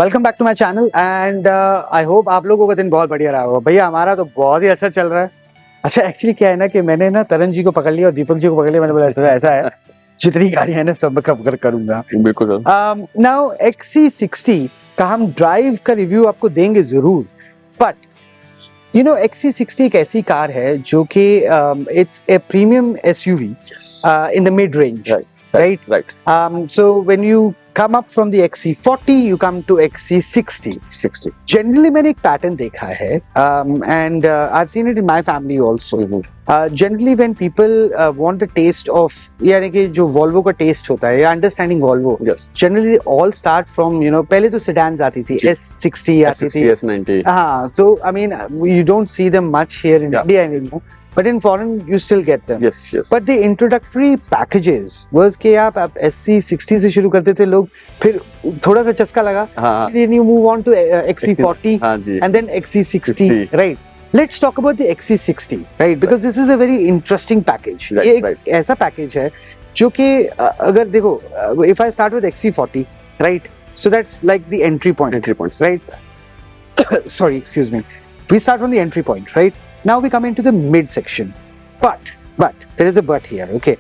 Welcome back to my channel and I hope आप लोगों का दिन बहुत बढ़िया रहा होगा। भैया हमारा तो बहुत ही अच्छा चल रहा है। अच्छा एक्चुअली क्या है ना कि मैंने ना तरन जी को पकड़ लिया और दीपक जी को पकड़ लिया। मैंने बोला ऐसा है जितनी गाड़ियां हैं ना सब कवर करूंगा। बिल्कुल सर। नाउ XC60 का हम ड्राइव का रिव्यू आपको देंगे जरूर, बट यू नो XC60 एक ऐसी कार है जो कि it's a premium SUV in the mid range, right? So when you come up from the XC40 you come to XC60. Generally मैंने एक पैटर्न देखा है and I've seen it in my family also. Generally when people want the taste of, यानी कि जो Volvo का taste होता है या understanding Volvo, generally they all start from, you know, पहले तो sedans आती थी, S60 आती थी, S90. हाँ, so I mean you don't see them much here in India anymore. But in foreign you still get them. Yes. But the introductory packages was कि आप SC60 से शुरू करते थे लोग, फिर थोड़ा सा चस्का लगा, then you move on to XC40 and then XC60, right? Let's talk about the XC60, right? Because this is a very interesting package. ये एक ऐसा package है जो कि अगर देखो, if I start with XC40, right? So that's like the entry points, right? Sorry, excuse me. We start from the entry point, right? Now we come into the mid section, but there is a but here, okay?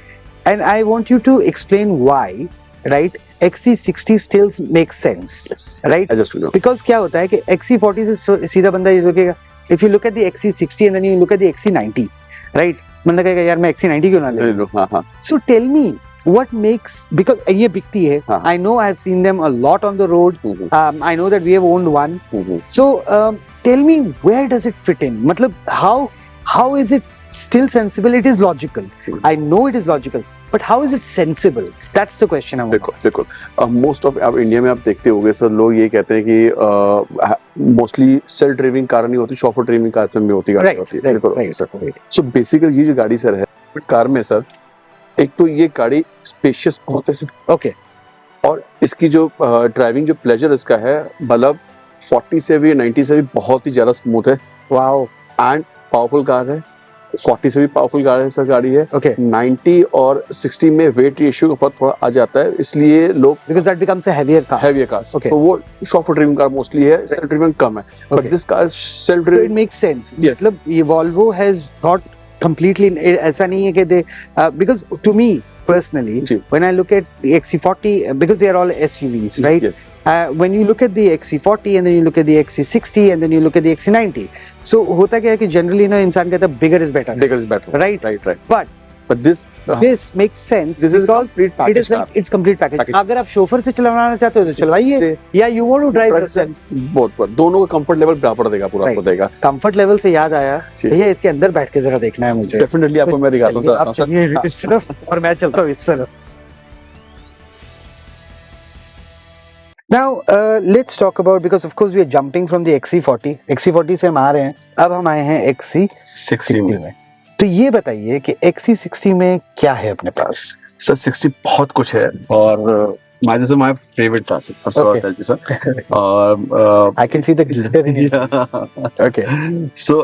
And I want you to explain why, right? XC60 still makes sense, right? I just know. Because क्या होता है कि XC40 से सीधा बंदा ये रुकेगा. If you look at the XC60 and then you look at the XC90, right? बंदा कहेगा यार मैं XC90 क्यों ना ले लूं? So tell me what makes, because ये बिकती है. I know I have seen them a lot on the road. I know that we have owned one. So tell me, where does it fit in? मतलब how is it still sensible? It is logical. I know it is logical, but how is it sensible? That's the question I want to ask. देखो, most of आप India में आप देखते होंगे sir, लोग ये कहते हैं कि मोस्टली सेल्फ ड्राइविंग कार नहीं होती, शॉफर ड्राइविंग कार में होती है। सो बेसिकली ये जो गाड़ी सर है कार में सर, एक तो ये गाड़ी स्पेशियस बहुत है सर, ओके, और इसकी जो ड्राइविंग जो प्लेजर इसका है, मतलब 40 से भी 90 से भी बहुत ही ज्यादा स्मूथ है। वाओ, एंड पावरफुल कार है। 40 से भी पावरफुल कार है सर गाड़ी है। ओके, 90 और 60 में वेट रेशियो का फर्क थोड़ा आ जाता है, इसलिए लोग because that becomes a heavier car. Okay. तो वो शॉफर ड्राइविंग कार मोस्टली है, सेल्फ ड्राइविंग कम है। But this car self driving makes sense. मतलब ये Volvo has thought completely, ऐसा नहीं है कि they because to me personally, when I look at the XC40, because they are all SUVs, right? Yes. When you look at the XC40 and then you look at the XC60 and then you look at the XC90, so होता क्या है कि generally ना इंसान कहता है bigger is better, right? But this makes sense. This is because complete package. It is like it's complete package. अगर आप शोफर से चलाना चाहते हो तो चलवाइए, या you want to drive yourself. बहुत दोनों का कंफर्ट लेवल बराबर देगा, पूरा आपको देगा। कंफर्ट लेवल से याद आया, भैया इसके अंदर बैठ के जरा देखना है मुझे। डेफिनेटली आपको मैं दिखाता हूं सर। आप चलिए इस तरफ और मैं चलता हूं इस तरफ। Now let's talk about, because of course we are jumping from the XC40. XC40 से हम आ रहे हैं, अब हम आए हैं XC60 में। तो ये बताइए कि XC60 में क्या है अपने पास? सर 60 बहुत कुछ है, और this is my favorite car, sir. I can see the glitter in it. Okay. So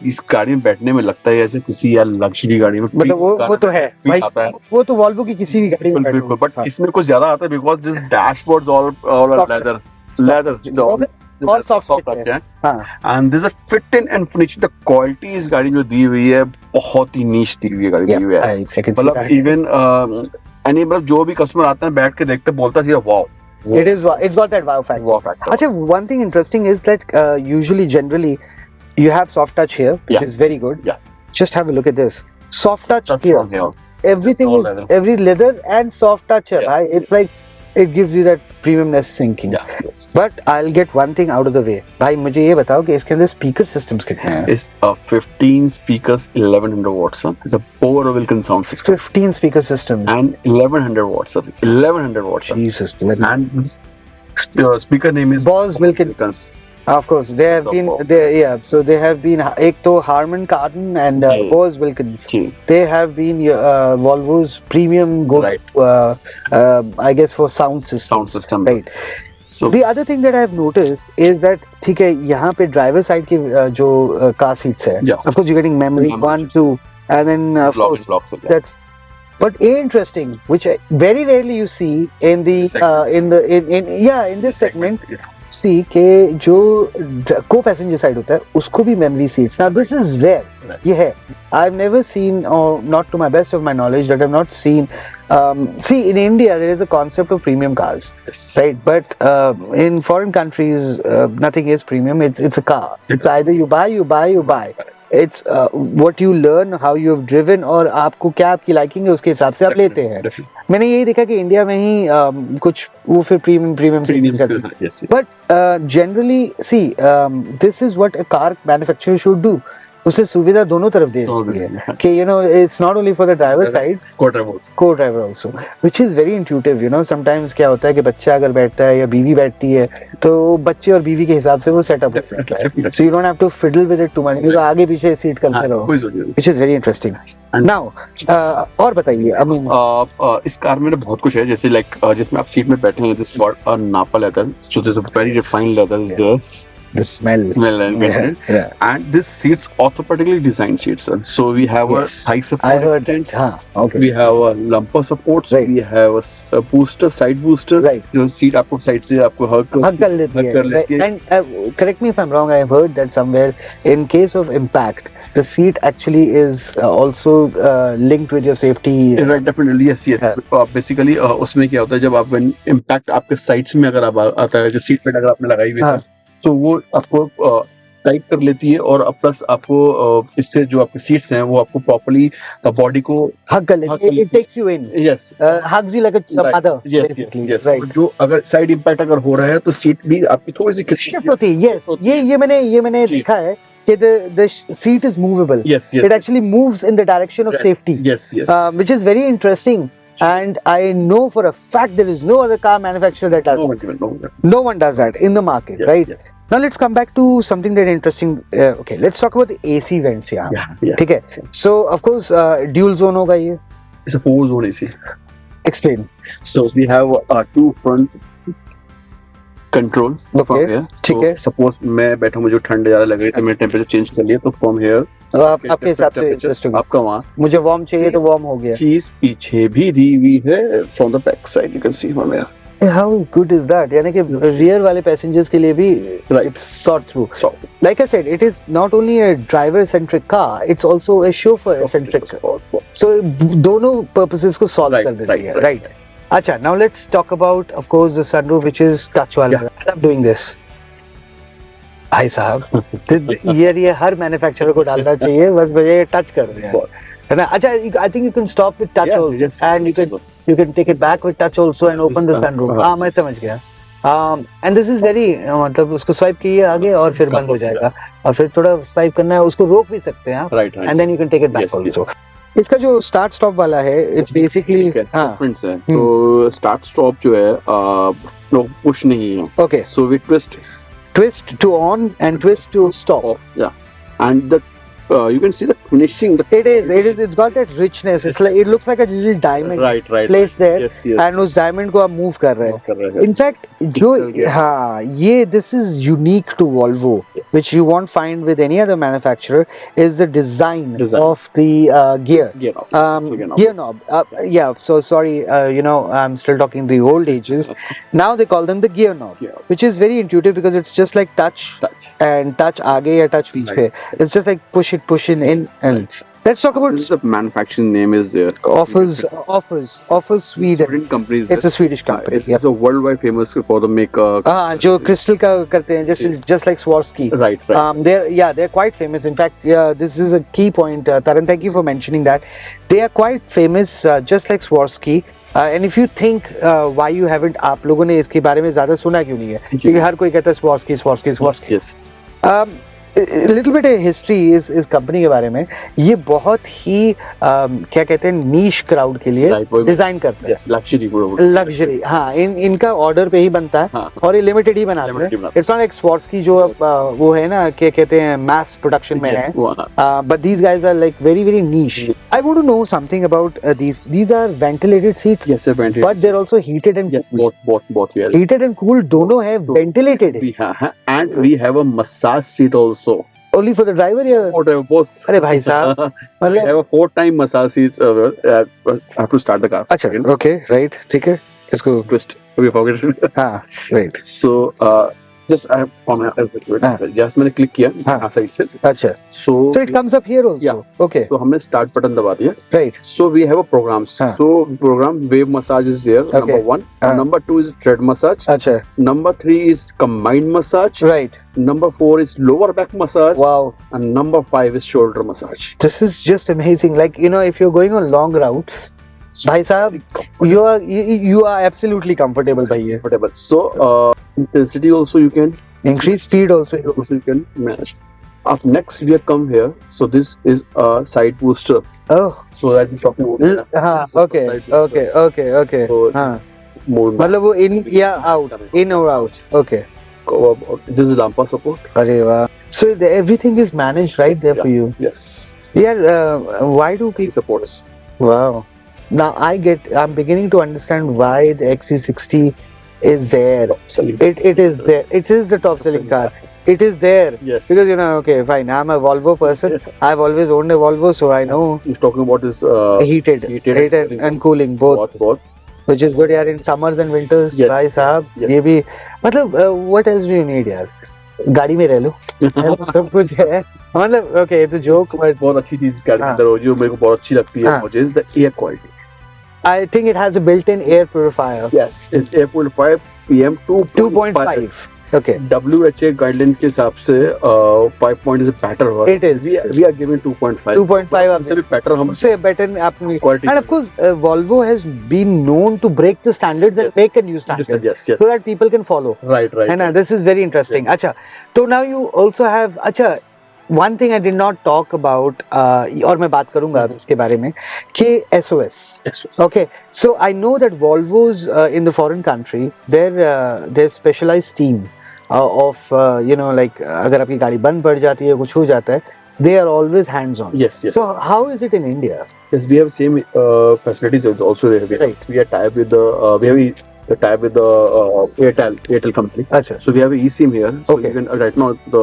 इस गाड़ी में बैठने में लगता है ऐसे किसी यार लग्जरी गाड़ी में, मतलब वो तो है भाई, वो तो Volvo की किसी भी गाड़ी में बैठो, बट इसमें कुछ ज्यादा आता है because this dashboard all leather और सॉफ्ट है। and there's a fit in and finish, the quality इस गाड़ी जो दी हुई है बहुत ही नीच दी हुई है, गाड़ी दी हुई है। मतलब even मतलब जो भी कस्टमर आते हैं बैठ के देखते बोलता है wow, it's got that wow factor. अच्छा, one thing interesting is that generally you have soft touch here, which is very good. Just have a look at this soft touch here. Everything is every leather and soft touch here. It's like it gives you that premiumness thinking. But I'll get one thing out of the way. भाई मुझे ये बताओ कि इसके अंदर speaker systems कितने हैं? It's 15 speakers, 1100 watts. It's a Bose Wilkins sound system. 15 speaker systems and 1100 watts. 1100 watts. Jesus. And speaker name is Bose Wilkins. Of course, they have been there. So they have been एक तो Harman Kardon and Bose Wilkins. They have been Volvo's premium go, I guess, for sound system. Right. So the other thing that I have noticed is that ठीक है, यहाँ पे driver side की जो car seats है, of course you're getting memory 1, 2, and then of course that's. But interesting, which very rarely you see in the in this segment, सी के जो को पैसेंजर साइड होता है उसको भी memory seats, now this is rare, ये है, आई हैव नेवर सीन, और not to my best of my knowledge that I have not seen. See, in India there is a concept of premium cars, right? But in foreign countries nothing is premium. It's a car. It's either you buy. It's what you learn, how you have driven, और आपको क्या आपकी liking है उसके हिसाब से आप लेते हैं. मैंने यही देखा कि इंडिया में ही कुछ वो फिर premium but generally see this is what a car manufacturer should do. उसे सुविधा दोनों तरफ दे रही है कि you know it's not only for the driver side, को driver also, which is very intuitive. You know sometimes क्या होता है कि बच्चा अगर बैठता है या बीवी बैठती है तो बच्चे और बीवी के हिसाब से वो सेटअप होता है, so you don't have to fiddle with it too much, तो आगे पीछे सीट करते रहो, which is very interesting. Now और बताइए, आई मीन इस कार में बहुत कुछ है, जैसे लाइक जिसमें आप सीट में बैठे हैं, this what nappa leather, so this is a very refined leather is there. The smell and and this seats orthopedically designed seats, sir. So we have a high support extents, okay. We have a lumbar supports, right. We have a booster, side booster, right. जो seat आपको side से आपको hug कर लेती है. And correct me if I'm wrong, I have heard that somewhere in case of impact the seat actually is also linked with your safety. Right, definitely, yes. Basically उसमें क्या होता है, जब आप when impact आपके sides में अगर आप आता है, जो seat belt अगर आपने लगाई हुई है, तो वो आपको टाइट कर लेती है, और प्लस आपको इससे जो आपके सीट्स हैं वो आपको प्रॉपर्ली बॉडी को हग कर लेती है. It takes you in, yes, hugs you like a mother, yes. जो अगर साइड इंपैक्ट अगर हो रहा है तो सीट भी आपकी थोड़ी सी शिफ्ट होती है. यस, ये मैंने देखा है कि the seat is movable. Yes. It actually moves in the direction of safety. Yes. Which is very interesting. And I know for a fact there is no other car manufacturer that does that. No one does that in the market, right? Yes. Now let's come back to something that interesting. Okay, let's talk about the AC vents here. Yeah. ठीक है. So of course dual zone होगा ये. It's a 4-zone AC. Explain. So we have two front control. Okay. ठीक है. Suppose मैं बैठा, मुझे ठंड ज्यादा लग रही है तो मैं टेम्परेचर चेंज कर लिया, तो फ्रॉम हियर आपके हिसाब से एडजस्ट होगा. आपका वहाँ मुझे वार्म चाहिए तो वार्म हो गया. चीज पीछे भी दी हुई है, from the back side you can see from here. How good is that? यानी कि rear वाले passengers के लिए भी it's thought through. Like I said, it is not only a driver-centric car, it's also a chauffeur-centric car. So दोनों purposes को solve कर देती है, right? अच्छा, now let's talk about, of course, the sunroof, which is touch वाला. I love doing this. भाई साहब, ये हर मैन्युफैक्चरर को डालना चाहिए, बस मुझे टच कर दिया है ना. अच्छा, I think you can stop with touch also, and you can take it back with touch also and open the sunroof. हाँ, मैं समझ गया. And this is very मतलब उसको स्वाइप कीजिए आगे और फिर बंद हो जाएगा, और फिर थोड़ा स्वाइप करना है, उसको रोक भी सकते हैं आप, and then you can take it back also. इसका जो स्टार्ट स्टॉप वाला है, इट्स बेसिकली प्रिंट्स है. तो स्टार्ट स्टॉप जो है पुश नहीं है. Okay, so we twist to on and twist to stop. And the you can see the finishing. It's got that richness. It's like it looks like a little diamond placed there. Yes. And उस diamond को आप move कर रहे हैं. In fact, जो हाँ, ये this is unique to Volvo, which you won't find with any other manufacturer, is the design of the gear knob. Yeah. So sorry, I'm still talking the old ages. Now they call them the gear knob, which is very intuitive because it's just like touch and touch आगे या touch पीछे. It's just like push in and let's talk about the manufacturing name is there. Offers Sweden companies. It's a Swedish company. It's a worldwide famous for the make. जो crystal का करते हैं, just like Swarovski. Right. They're quite famous. In fact, this is a key point. Taran, thank you for mentioning that. They are quite famous, just like Swarovski. And if you think why you haven't, आप लोगों ने इसके बारे में ज़्यादा सुना क्यों नहीं है? क्योंकि हर कोई कहता है Swarovski. Yes. Little bit history इस कंपनी के बारे में. ये बहुत ही क्या कहते हैं, नीश क्राउड के लिए डिजाइन करते हैं. लग्जरी. हाँ, इनका ऑर्डर पे ही बनता है. और ये लिमिटेड ही बनाते हैं. इट्स नॉट लाइक Swarovski जो वो है ना, क्या कहते हैं, मास प्रोडक्शन में है. But these guys are like very very niche. I want to know something about these are ventilated seats. Yes, ventilated. But they're also heated and cooled. Both we are. Heated and cooled दोनों है, ventilated है. And we have a massage seat also. Only for the driver या both? अरे भाई साहब, we have a 4-time massage seats. I have to start the car. अच्छा, okay, right, ठीक है, इसको twist. We forget it. हाँ, right. So Just I have just मैंने click किया हाँ साइड से. अच्छा. So it comes up here also. Yeah. Okay. So हमने start button दबा दिया. Right. So we have a programs. So program wave massage is there. Okay. Number 1. Number 2 is thread massage. अच्छा. Number 3 is combined massage. Right. Number 4 is lower back massage. Wow. And number 5 is shoulder massage. This is just amazing. Like, you know, if you're going on long routes, भाई साहब, you are absolutely comfortable भाई ये. Comfortable. So intensity also you can increase, speed also you can manage. Up next we have come here. So this is a side booster. Oh. So that is talking about. हाँ. Okay. So हाँ. मतलब वो in या out, in or out. Okay. This is lampa support. अरे वाह. So everything is managed right there for you. Yes. Yeah. Why do people supports? Wow. Now I'm beginning to understand why the XC60 is there. It is there. It is the top selling car. It is there. Yes. Because, you know, okay, fine. I'm a Volvo person. I've always owned a Volvo, so I know. He's talking about this heated and cooling both. Which is good, यार. In summers and winters, भाई साहब, ये भी मतलब what else do you need, यार? गाड़ी में रह लो, सब कुछ है. मतलब okay, it's a joke, but बहुत अच्छी चीज गाड़ी के अंदर जो मेरे को बहुत अच्छी लगती है मुझे is the air quality. I think it has a built-in air purifier. Yes, it's air purifier PM 2.5. Okay. WHO guidelines के हिसाब से 5 point is better. It is. We are giving 2.5. 2.5 हमसे भी better हमसे better अपनी quality. And of course, Volvo has been known to break the standards and make a new standard. Yes. So that people can follow. Right. And this is very interesting. Yes. अच्छा, तो now you also have one thing I did not talk about और मैं बात करूँगा इसके बारे में कि SOS. Okay, so I know that Volvos in the foreign country, their specialized team of you know, like अगर आपकी गाड़ी बंद पड़ जाती है, कुछ हो जाता है, they are always hands on. Yes. So how is it in India? Yes, we have same facilities also there. Right. We are tied with the tie with the Airtel company. अच्छा. So we have an eSIM here. So Okay. you can right now the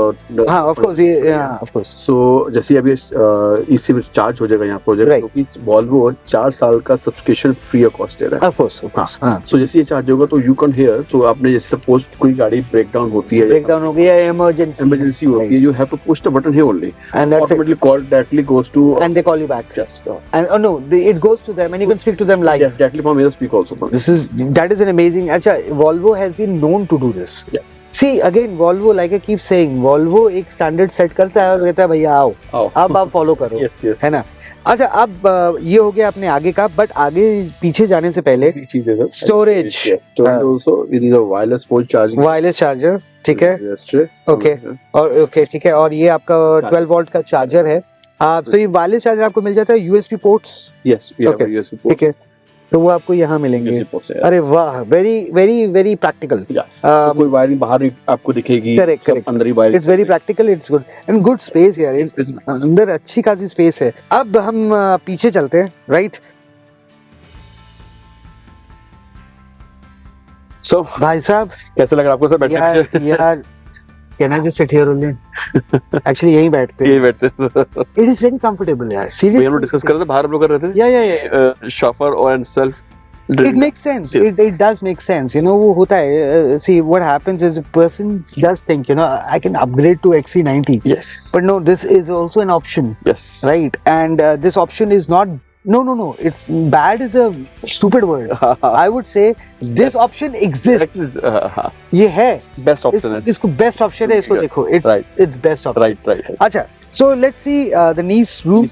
हाँ, of course, yeah, of course. So जैसे अभी eSIM charge हो जाएगा यहाँ project, Right. क्योंकि Volvo 4 साल का सब्सक्रिप्शन फ्री ऑफ कॉस्ट दे रहा है. Of course. हाँ. So जैसे ये चार्ज होगा तो you can hear, तो आपने जैसे सपोज कोई गाड़ी ब्रेक डाउन होती है, Breakdown हो गया, emergency होती है, you have to push the button here only. And that's automatically call directly goes to. And they call you back. Yes. And no, it goes to them, and you can speak to them live. Yes, directly from here speak also. That is an amazing. अच्छा, Volvo has been known to do this. Yeah. See, again, Volvo, like I keep saying, Volvo एक standard set करता है और कहता है भैया आओ, अब आप follow करो. Yes. है ना? अच्छा, अब ये हो गया अपने आगे का, but आगे पीछे जाने से पहले चीजें sir. Storage. Yes, storage also. It is a wireless phone charging. Wireless charger, ठीक है? Okay. और okay, ठीक है. और ये आपका 12 वोल्ट का चार्जर है. तो ये वायरलेस चार्जर आपको मिल जाता है USB ports. Yes, we have USB ports. ठीक है. तो वो आपको यहाँ मिलेंगे. अरे वाह, very practical. कोई वायरिंग बाहर नहीं आपको दिखेगी. Correct. अंदर ही wiring. It's very practical. It's good and good space यार. अंदर अच्छी खासी स्पेस है. अब हम पीछे चलते हैं, right? So भाई साहब कैसा लग रहा आपको सर बैठने? यार Can I just sit here only? Actually यहीं बैठते हैं. It is very comfortable यार. Seriously. हम लोग डिस्कस कर रहे थे, बाहर हम लोग कर रहे थे. Yeah. Chauffeur and self. It makes sense. Yes. It does make sense. You know, वो होता है. See, what happens is a person does think, you know, I can upgrade to XC90. Yes. But no, this is also an option. Yes. Right. And this option is not. No. It's bad is a stupid word. I would say this option exists. ये है. Best option है. इसको best option है. इसको देखो. It's best option. Right. अच्छा. So let's see. The knees room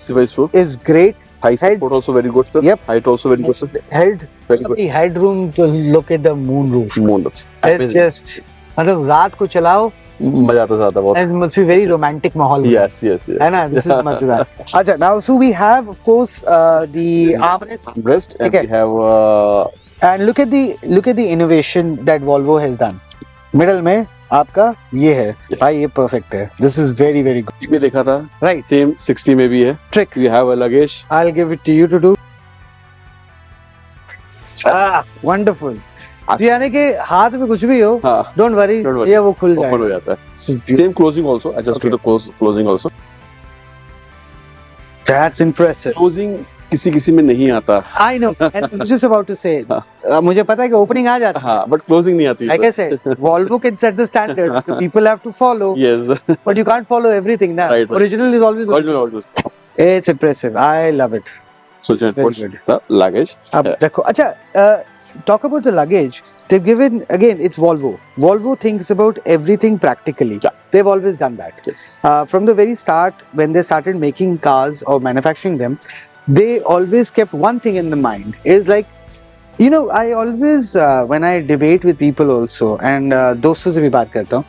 is great. High support also very good, sir. Yep. Height also very good, sir. Head. Very good. The headroom to look at the moon roof. It's just. मतलब रात को चलाओ. मजा आता बहुत. And it must be very romantic माहौल. Yes. है ना? This is मजेदार. अच्छा, now so we have of course the armrest. And we have. And look at the innovation that Volvo has done. Middle में आपका ये है. भाई ये perfect है. This is very good. ये देखा था. Right. Same 60 में भी है. Trick. We have a luggage. I'll give it to you to do. Wonderful. यानी कि हाथ में कुछ भी हो, don't worry, ये वो खुल जाएगा. Open हो जाता है. Same closing also. I just do the closing also. That's impressive. Closing किसी में नहीं आता। I know, and I was just about to say, मुझे पता है कि opening आ जाता है, हाँ, but closing नहीं आती। Like I said, Volvo can set the standard, the people have to follow, Yes, but you can't follow everything now. Right. Original is always always। It's impressive. I love it. So just Very put good. the luggage। अब देखो, अच्छा, talk about the luggage. They've given, again, it's Volvo. Volvo thinks about everything practically. Yeah. They've always done that. Yes। From the very start, when they started making cars or manufacturing them, they always kept one thing in the mind. Is like, you know, I always, when I debate with people also, and दोस्तों से भी बात करता हूँ,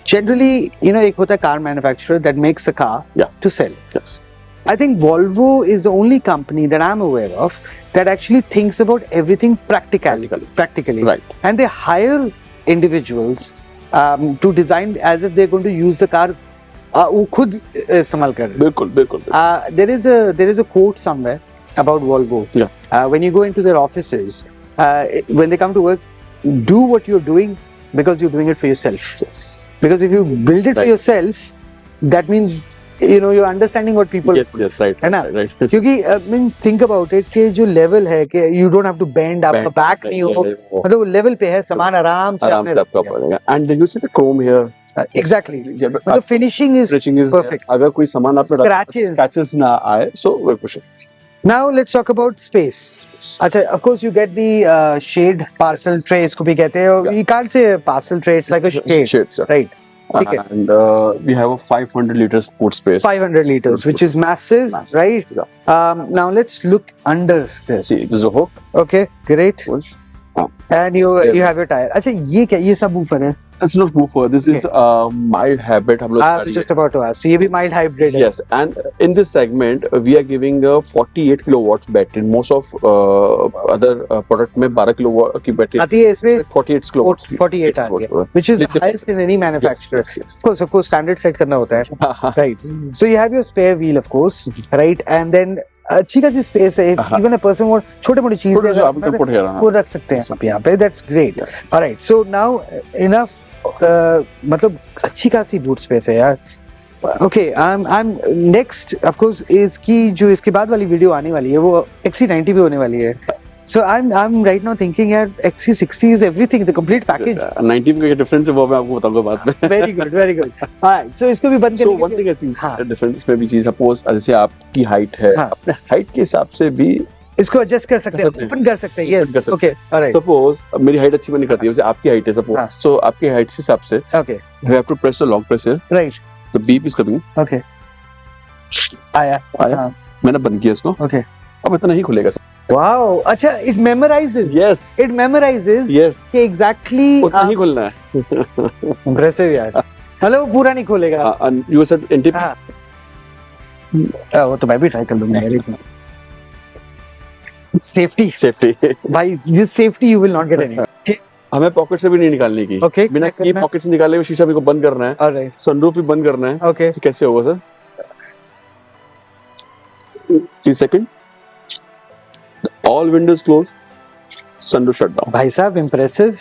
generally, you know, एक होता है car manufacturer that makes a car to sell. Yes। I think Volvo is the only company that I'm aware of that actually thinks about everything practically. Right। And they hire individuals to design as if they're going to use the car. वो खुद इस्तेमाल कर रहे हैं। बिल्कुल। There is a quote somewhere about Volvo. Yeah। When you go into their offices, when they come to work, do what you're doing because you're doing it for yourself. Yes। Because if you build it for yourself, that means, you know, you're understanding what people Yes, right। है ना? Right। क्योंकि I mean, think about it कि जो level है कि you don't have to bend, आपका back नहीं हो, मतलब वो level पे है, सामान आराम से आपने आपका पड़ेगा। And then you see the chrome here। Exactly। मतलब finishing is perfect। अगर कोई सामान आप Scratches ना आए, so we're pushing। Now let's talk about space. अच्छा, of course you get the shade parcel tray, इसको भी कहते हैं, we can't say parcel tray, it's like a shade, right? And we have a 500 liters boot space. 500 liters, which is massive, right? Yeah। Now let's look under this. See, this is a hook। Okay, great। Push। And you have your tire. अच्छा, ये क्या? ये subwoofer है? It's not woofer. This is mild hybrid। हम लोग I was just about to ask. So ये भी mild hybrid है? Yes, and in this segment we are giving the 48 kilowatts battery. Most of other product में 12 kilowatt की battery आती है, इसमें 48 kilowatts। 48 आ गया, which is the highest in any manufacturer. Of course, standard set करना होता है, right? So you have your spare wheel, of course, right? And then अच्छी खासी स्पेस है, even a person want छोटे मोटे चीजें वो रख सकते हैं आप यहाँ पे, that's great। Alright, so now enough, मतलब अच्छी खासी boot space है यार। Okay, I'm next, of course, इसकी जो इसके बाद वाली वीडियो आने वाली है वो XC90 पे होने वाली है। So I'm right now thinking यार XC60 is everything, the complete package। 90 में क्या difference है वो मैं आपको बताऊंगा बाद में। Very good। Alright, so इसको भी बंद करने के लिए। So one thing is difference में भी चीज, suppose जैसे आपकी height है, अपने height के हिसाब से भी इसको adjust कर सकते हैं, open कर सकते हैं। Yes, okay, alright। Suppose मेरी height अच्छी बनी करती है, जैसे आपकी height है suppose, so आपकी height के हिसाब से, okay, you have to press the long press here, right, the beep is coming, okay, आया, मैंने बंद किया इसको, okay, अब इतना ही खुलेगा। Wow, अच्छा, it memorizes। Yes, it memorizes। Yes, कि exactly उतना ही खुलना है। Impressive यार। हेलो, पूरा नहीं खुलेगा। You said NTP। वो तो मैं भी ट्राई कर लूँगा। Safety भाई, this safety you will not get any। हमें पॉकेट से भी नहीं निकालने की। Okay, बिना की पॉकेट से निकाले हुए शीशा भी को बंद करना है। Alright, सनरूफ भी बंद करना है। Okay, तो कैसे होगा sir? 3 seconds। All windows closed, sunroof shut down। भाई साहब, impressive।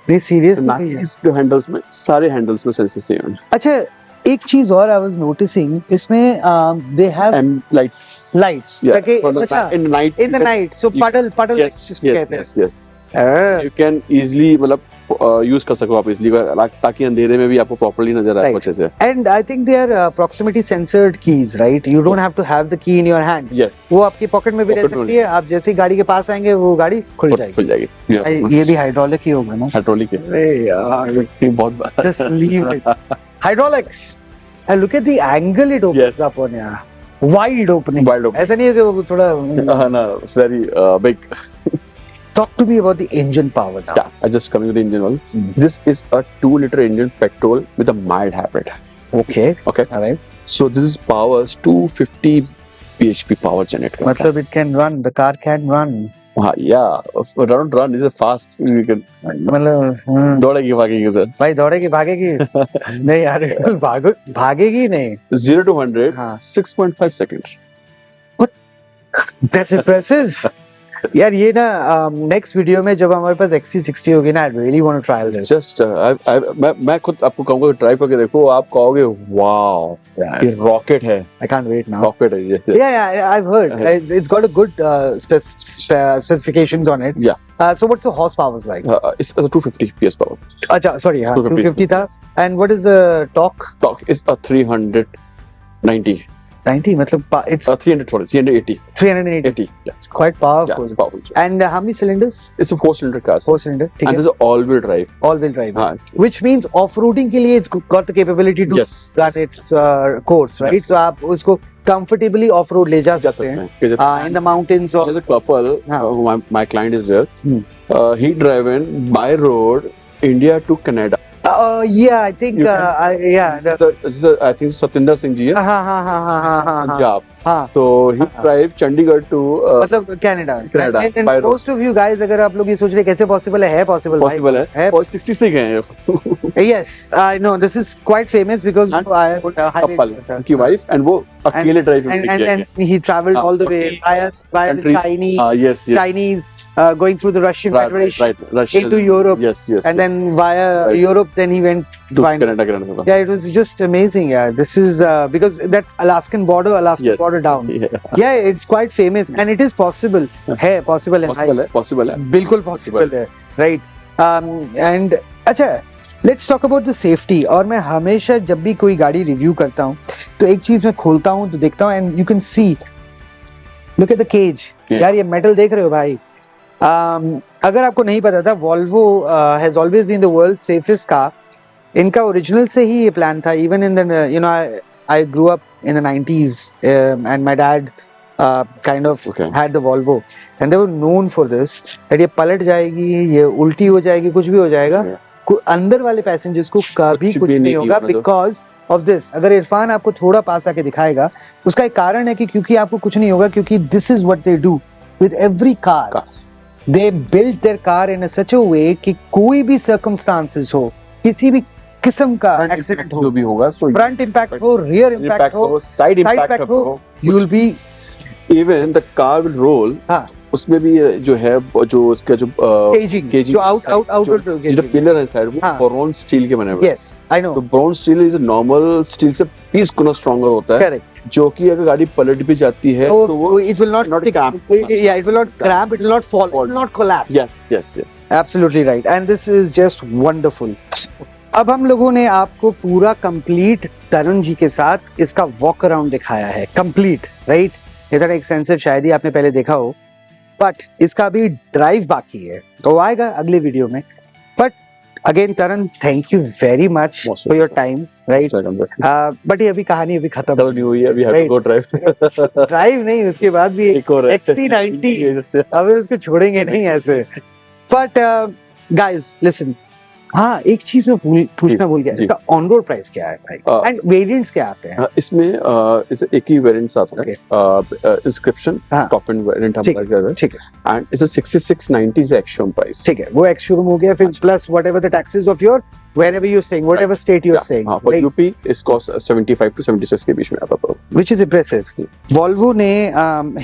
नहीं, serious नहीं है। इस जो हैंडल्स में, सारे हैंडल्स में सेंसर सेम है। अच्छा, एक चीज और I was noticing, इसमें they have lights। अच्छा, in the night, so puddle lights कहते हैं। yes। You can easily मतलब यूज कर सको आप इजीली, ताकि अंधेरे में भी आपको प्रॉपर्ली नजर आए अच्छे से। And I think they are proximity censored keys, right? You don't have to have the key in your hand। Yes, वो आपकी पॉकेट में भी रह सकती है, आप जैसे ही गाड़ी के पास आएंगे वो गाड़ी खुल जाएगी। ये भी हाइड्रोलिक ही होगा ना? हाइड्रोलिक है। अरे यार, बहुत just leave it। Hydraulics, and look at the angle it opens up on यार, wide opening। ऐसा नहीं है कि वो थोड़ा ना, it's very big। Talk to me about the engine power now। Yeah, I just coming to the engine one। This is a 2-liter engine petrol with a mild hybrid। Okay, alright। So this is powers 250 bhp power generate करता है। मतलब it can run, the car can run। हाँ, yeah, run is a fast, you can मतलब दौड़ेगी भागेगी sir. भाई दौड़ेगी भागेगी नहीं यार, भागेगी नहीं। 0 to 100 6.5 seconds। That's impressive। यार ये ना नेक्स्ट वीडियो में जब हमारे पास XC60 होगी ना, I really want to try this. Just मैं खुद आपको कहूंगा ट्राई करके देखो, आप कहोगे वाओ ये रॉकेट है। I can't wait now. Rocket है ये। Yeah, I've heard it's got a good specifications on it. Yeah. So what's the horsepower like? It's a 250 PS power. अच्छा, sorry, हाँ, 250 था. And what is the torque? Torque is a 390. 90 मतलब it's 380. 380. Yeah. It's quite powerful. Yeah, it's powerful. And how many cylinders? It's a 4-cylinder car. 4-cylinder. And this is all-wheel drive. All-wheel drive. हाँ. Which means off-roading के लिए it's got the capability to run its course, right? So आप उसको comfortably off-road ले जा सकते हैं. In the mountains or. There's a couple. My client is there. He driven by road India to Canada. Yeah, I think yeah. I think Satinder Singh ji है. हाँ. Punjab. So he drive Chandigarh to मतलब Canada. And by road. most of you guys, अगर आप लोग ये सोच रहे कैसे possible है possible है. 60 से गए हैं. Yes, I know this is quite famous because I couple की wife and वो अकेले drive and he traveled all the way via the Chinese going through the Russian Federation into Europe. Yes. And then via Europe, then he went to Canada. Yeah, it was just amazing. Yeah, this is because that's Alaskan border down. Yeah, it's quite famous and it is possible. है possible है. बिल्कुल possible है. Right. And अच्छा, let's talk about the safety. और मैं हमेशा जब भी कोई गाड़ी रिव्यू करता हूँ तो एक चीज मैं खोलता हूँ तो देखता हूँ and you can see, look at the cage. यार ये metal देख रहे हो भाई. अगर आपको नहीं पता था, Volvo has always been the world's safest car. इनका ओरिजिनल से ही ये प्लान था. Even in the I grew up in the 90s and my dad kind of had the Volvo and they were known for this that ये पलट जाएगी, ये उल्टी हो जाएगी, कुछ भी हो जाएगा, अंदर वाले पैसेंजर्स को कभी कुछ नहीं होगा because of this. अगर इरफान आपको थोड़ा पास आके दिखाएगा, उसका एक कारण है कि क्योंकि आपको कुछ नहीं होगा, क्योंकि this is what they do with every car. They built their car in such a way कि कोई भी circumstances हो, किसी भी किस्म का एक्सीडेंट हो, जो भी होगा, फ्रंट इंपैक्ट हो, रियर इंपैक्ट हो, साइड इंपैक्ट हो, you will be even the car will roll. उसमें भी जो है जो उसका जो केजिंग जो आउट जो पिलर है साइड वो ब्रॉन्ज स्टील के बने हुए हैं. Yes I know. तो bronze steel is normal steel से 20 गुना स्ट्रॉन्गर होता है. करेक्ट. जो कि अगर गाड़ी पलट भी जाती है तो वो it will not cramp. Yeah, it will not cramp, it will not fall, it will not collapse. Yes. Absolutely right. And this is just wonderful. अब हम लोगों ने आपको पूरा कंप्लीट तरुण जी के साथ इसका वॉक अराउंड दिखाया है. Complete, right? ये थोड़ा एक्सपेंसिव शायद ही आपने पहले देखा हो, बट इसका अभी ड्राइव बाकी है तो आएगा अगले वीडियो में. But again Tarun, thank you very much for your time, right? But ये अभी कहानी अभी खत्म नहीं हुई है. अभी हैव टू गो ड्राइव नहीं, उसके बाद भी XC90 अभी उसको छोड़ेंगे नहीं ऐसे. बट गाइस लिसन, हाँ एक चीज मैं पूछना भूल गया, इसका ऑन रोड प्राइस क्या है भाई एंड वेरिएंट्स क्या आते हैं इसमें? इसे एक ही वेरिएंट्स आता है, इंस्क्रिप्शन टॉप एंड वेरिएंट हमारा क्या है, ठीक है. एंड इसे 6690 इज एक्स शोरूम प्राइस, ठीक है, वो एक्स शोरूम हो गया. फिर plus whatever the taxes of your wherever you're saying, whatever state you're saying. For UP is cost 75 to 76 के बीच में आता है, which is impressive. Volvo ने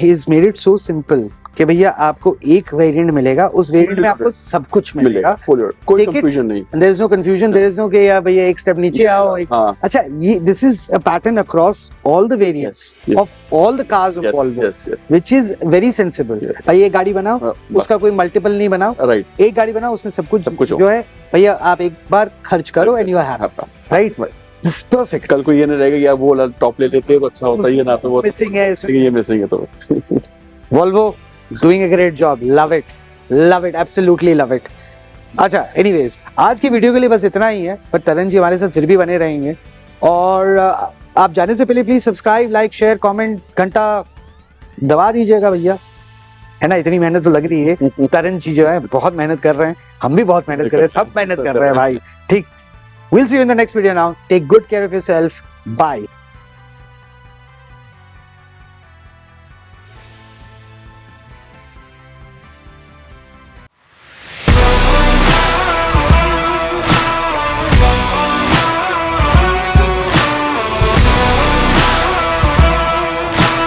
he's made it so simple कि भैया आपको एक वेरिएंट मिलेगा, उस वेरिएंट में आपको सब कुछ मिलेगा, कोई कंफ्यूजन नहीं. There is no confusion, there is no कि यार भैया एक स्टेप नीचे आओ. अच्छा, ये this is a pattern across all the variants of all the cars of Volvo, which is very sensible. भाई एक गाड़ी बनाओ, उसका कोई मल्टीपल नहीं बनाओ, एक गाड़ी बनाओ, उसमें सब कुछ जो है भैया आप एक बार खर्च करो and you are happy, right? This is perfect. कल को ये नहीं रहेगा यार वो वाला टॉप ले लेते तो अच्छा होता है, ये ना तो वो मिसिंग है, ये मिसिंग है. तो Volvo doing a great job, love it, absolutely love it. अच्छा, anyways आज की वीडियो के लिए बस इतना ही है, पर तरुण जी हमारे साथ फिर भी बने रहेंगे. और आप जाने से पहले please subscribe, like, share, comment, घंटा दबा दीजिएगा भैया, है ना. इतनी मेहनत तो लग रही है, तरुण जी जो है बहुत मेहनत कर रहे हैं, हम भी बहुत मेहनत कर रहे हैं, सब मेहनत कर रहे हैं भाई. ठीक, we'll see you in the next video now. Take good care of yourself. Bye.